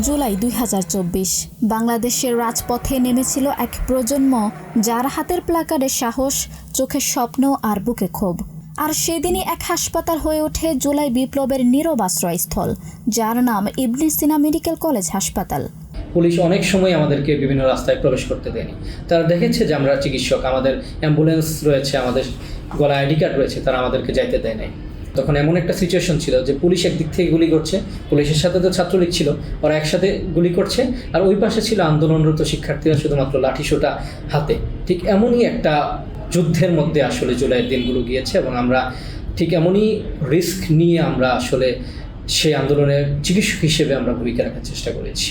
জুলাই 2024 বাংলাদেশের রাজপথে নেমেছিল এক প্রজন্ম, যার হাতের প্লাকার্ডে সাহস, চোখের স্বপ্ন আর বুকে ক্ষোভ। আর সেদিনই এক হাসপাতাল হয়ে ওঠে জুলাই বিপ্লবের নীরব আশ্রয়স্থল, যার নাম ইবনে সিনা মেডিকেল কলেজ হাসপাতাল। পুলিশ অনেক সময় আমাদেরকে বিভিন্ন রাস্তায় প্রবেশ করতে দেয়নি। তারা দেখেছে যে আমরা চিকিৎসক, আমাদের অ্যাম্বুলেন্স রয়েছে, আমাদের গলায় আইডি কার্ড রয়েছে, তারা আমাদেরকে যাইতে দেয় নাই। তখন এমন একটা সিচুয়েশন ছিল যে পুলিশ একদিক থেকে গুলি করছে, পুলিশের সাথে তো ছাত্রলীগ ছিল, ওরা একসাথে গুলি করছে, আর ওই পাশে ছিল আন্দোলনরত শিক্ষার্থীরা শুধুমাত্র লাঠিসোঁটা হাতে। ঠিক এমনই একটা যুদ্ধের মধ্যে আসলে জুলাইয়ের দিনগুলো গিয়েছে, এবং আমরা ঠিক এমনই রিস্ক নিয়ে আমরা আসলে সেই আন্দোলনের চিকিৎসক হিসেবে আমরা ভূমিকা রাখার চেষ্টা করেছি।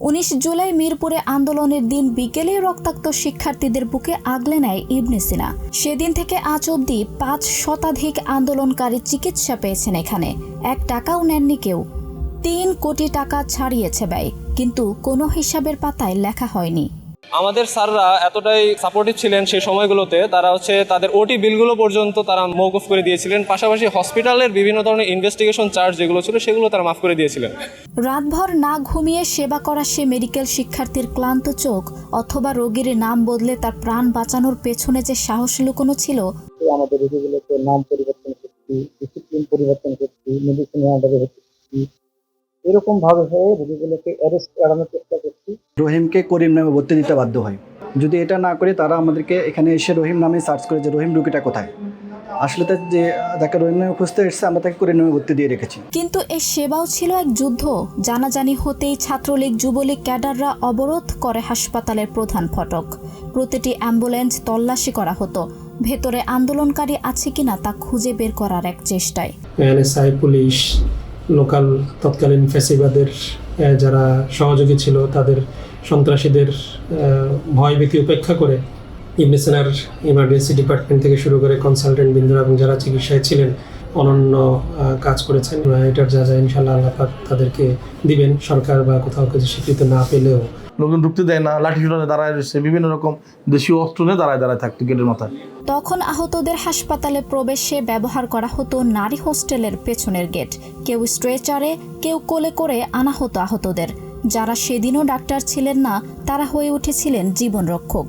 19 জুলাই মিরপুরে আন্দোলনের দিন বিকেলে রক্তাক্ত শিক্ষার্থীদের বুকে আগলে নেয় ইবনে সিনা। সেদিন থেকে আজ অবধি 5 শতাধিক আন্দোলনকারী চিকিৎসা পেয়েছেন এখানে। 1 টাকাও নেননি কেউ। 3 কোটি টাকা ছাড়িয়েছে ব্যয়, কিন্তু কোনো হিসাবের পাতায় লেখা হয়নি। আমাদের স্যাররা এতটাই সাপোর্টিভ ছিলেন সেই সময়গুলোতে, তারা তাদের ওটি বিলগুলো পর্যন্ত তারা মওকুফ করে দিয়েছিলেন। পাশাপাশি হসপিটালের বিভিন্ন ধরনের ইনভেস্টিগেশন চার্জ যেগুলো ছিল সেগুলো তারা মাফ করে দিয়েছিলেন। রাতভর না ঘুমিয়ে সেবা করা সে মেডিকেল শিক্ষার্থীর ক্লান্ত চোখ, অথবা রোগীর নাম বদলে তার প্রাণ বাঁচানোর পেছনে যে সাহস লুকোনো ছিল। আমাদের রোগীগুলোকে নাম পরিবর্তন করছি, ডিসিপ্লিন পরিবর্তন করছি, মেডিসিনের আন্ডারে করছি, এরকম ভাবে হয়ে রোগীগুলোকে অ্যারেস্ট এড়ানোর চেষ্টা করছি। রহিমকে করিম নামে ভর্তি দিতে বাধ্য হয়। যদি এটা না করে তারা আমাদেরকে এখানে এসে রহিম নামে সার্চ করে যে রহিম রুগীটা কোথায়। আসলে যে যাকে রহিম নামে খুঁজতে এসেছে আমরা তাকে করিম নামে ভর্তি দিয়ে রেখেছি। কিন্তু এই সেবাও ছিল এক যুদ্ধ। জানাজানি হতেই ছাত্রলীগ যুবলীগ ক্যাডাররা অবরোধ করে হাসপাতালের প্রধান ফটক। প্রতিটি অ্যাম্বুলেন্স তল্লাশি করা হতো, ভেতরে আন্দোলনকারী আছে কিনা তা খুঁজে বের করার এক চেষ্টায়। এনএসআই, পুলিশ, লোকাল তৎকালীন ফ্যাসিবাদের যারা সহযোগী ছিল, তাদের সন্ত্রাসীদের ভয়ভীতি উপেক্ষা করে ইবনে সিনার ইমার্জেন্সি ডিপার্টমেন্ট থেকে শুরু করে কনসালটেন্ট বৃন্দরা এবং যারা চিকিৎসায় ছিলেন অনন্য কাজ করেছেন। এটার যা ইনশাআল্লাহ আল্লাহ পাক তাদেরকে দিবেন। সরকার বা কোথাও কিছু স্বীকৃতি না পেলেও লোকজন ঢুকতে দেয় না, লাঠিসোঁটা দাঁড়ায় রয়েছে, বিভিন্ন রকম দেশীয় অস্ত্র নিয়ে দাঁড়ায় থাকতো গেটের মাথায়। তখন আহতদের হাসপাতালে প্রবেশে ব্যবহার করা হতো নারী হোস্টেলের পেছনের গেট। কেউ স্ট্রেচারে, কেউ কোলে করে আনা হতো আহতদের। যারা সেদিনও ডাক্তার ছিলেন না, তারা হয়ে উঠেছিলেন জীবন রক্ষক।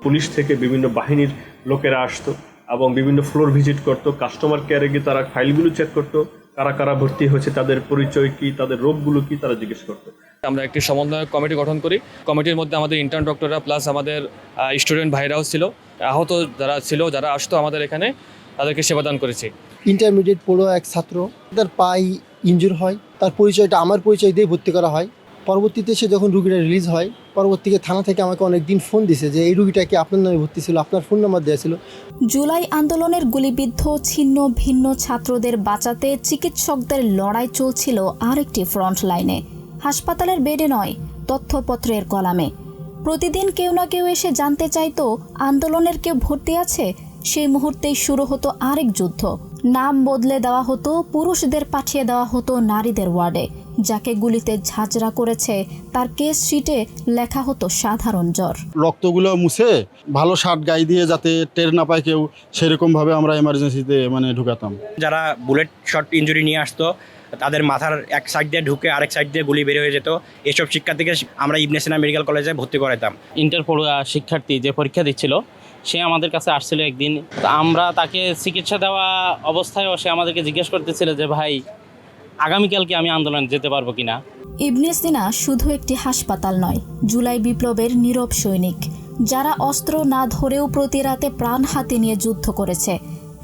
পুলিশ থেকে বিভিন্ন বাহিনীর লোকেরা আসতো এবং বিভিন্ন ফ্লোর ভিজিট করতো। কাস্টমার কেয়ারে গিয়ে তারা ফাইলগুলো চেক করতো, কারা কারা ভর্তি হয়েছে, তাদের পরিচয় কি, তাদের রোগগুলো কি, তারা জিজ্ঞেস করতো। আমরা একটি সমন্বয় কমিটি গঠন করি। কমিটির মধ্যে আমাদের ইন্টার্ন ডক্টররা প্লাস আমাদের স্টুডেন্ট ভাইরাও ছিল। আহত যারা ছিল, যারা আসতো আমাদের এখানে, তাদেরকে সেবাদান করেছি। ইন্টারমিডিয়েট পড়ো এক ছাত্র, তার পায়ে ইনজুর হয়, তার পরিচয়টা আমার পরিচয় দিয়ে ভর্তি করা হয়। পরবর্তীতে সে যখন রুগীটা রিলিজ হয়, পরবর্তীতে থানা থেকে আমাকে অনেকদিন ফোন দিছে যে এই রুগীটাকে আপনার নামে ভর্তি ছিল, আপনার ফোন নাম্বার দেওয়া ছিল। জুলাই আন্দোলনের গুলিবিদ্ধ ছিন্ন ভিন্ন ছাত্রদের বাঁচাতে চিকিৎসকদের লড়াই চলছিল আরেকটি ফ্রন্ট লাইনে। হাসপাতালের বেডে নয়, তথ্যপত্রের কলামে। প্রতিদিন কেউ না কেউ এসে জানতে চাইতো আন্দোলনের কেউ ভর্তি আছে। সেই মুহূর্তেই শুরু হতো আরেক যুদ্ধ। নাম বদলে দেওয়া হতো, পুরুষদের পাঠিয়ে দেওয়া হতো নারীদের ওয়ার্ডে। যাকে গুলিতে ঝাঁঝরা করেছে তার কেস শিটে লেখা হতো সাধারণ জ্বর। রক্তগুলো মুছে ভালো শার্ট গায়ে দিয়ে যাতে টের না পায় কেউ, সেরকমভাবে আমরা এমার্জেন্সিতে ঢুকাতাম। যারা বুলেট শট ইনজুরি নিয়ে আসতো, তাদের মাথার এক সাইড দিয়ে ঢুকে আরেক সাইড দিয়ে গুলি বের হয়ে যেত। এসব শিক্ষার্থীকে আমরা ইবনে সিনা মেডিকেল কলেজে ভর্তি করাতাম। ইন্টার শিক্ষার্থী যে পরীক্ষা দিচ্ছিল, সে আমাদের কাছে আসছিল একদিন। আমরা তাকে চিকিৎসা দেওয়া অবস্থায় সে আমাদেরকে জিজ্ঞেস করতেছিল যে ভাই, আগামীকালকে আমি আন্দোলনে যেতে পারবো কিনা। ইবনে সিনা শুধু একটি হাসপাতাল নয়, জুলাই বিপ্লবের নীরব সৈনিক, যারা অস্ত্র না ধরেও প্রতি রাতে প্রাণ হাতে নিয়ে যুদ্ধ করেছে।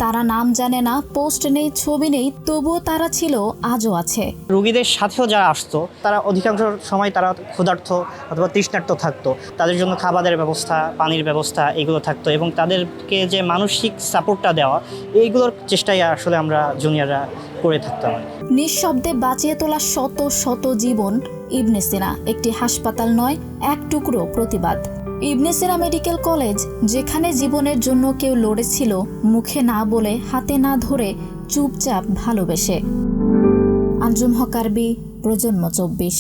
তারা নাম জানে না, পোস্ট নেই, ছবি নেই, তবুও তারা ছিল, আজও আছে। রোগীদের সাথেও যারা আসতো, তারা অধিকাংশ সময় তারা ক্ষুধার্ত অথবা তৃষ্ণার্ত থাকতো। তাদের জন্য খাবারের ব্যবস্থা, পানির ব্যবস্থা এগুলো থাকতো, এবং তাদেরকে যে মানসিক সাপোর্টটা দেওয়া, এইগুলোর চেষ্টাই আসলে আমরা জুনিয়ররা করে থাকতাম। নিঃশব্দে বাঁচিয়ে তোলা শত শত জীবন। ইবনে সিনা একটি হাসপাতাল নয়, এক টুকরো প্রতিবাদ। ইবনে সিনা মেডিকেল কলেজ, যেখানে জীবনের জন্য কেউ লড়েছিল, মুখে না বলে, হাতে না ধরে, চুপচাপ ভালোবেসে। আঞ্জুম হক আরবি, প্রজন্ম 24।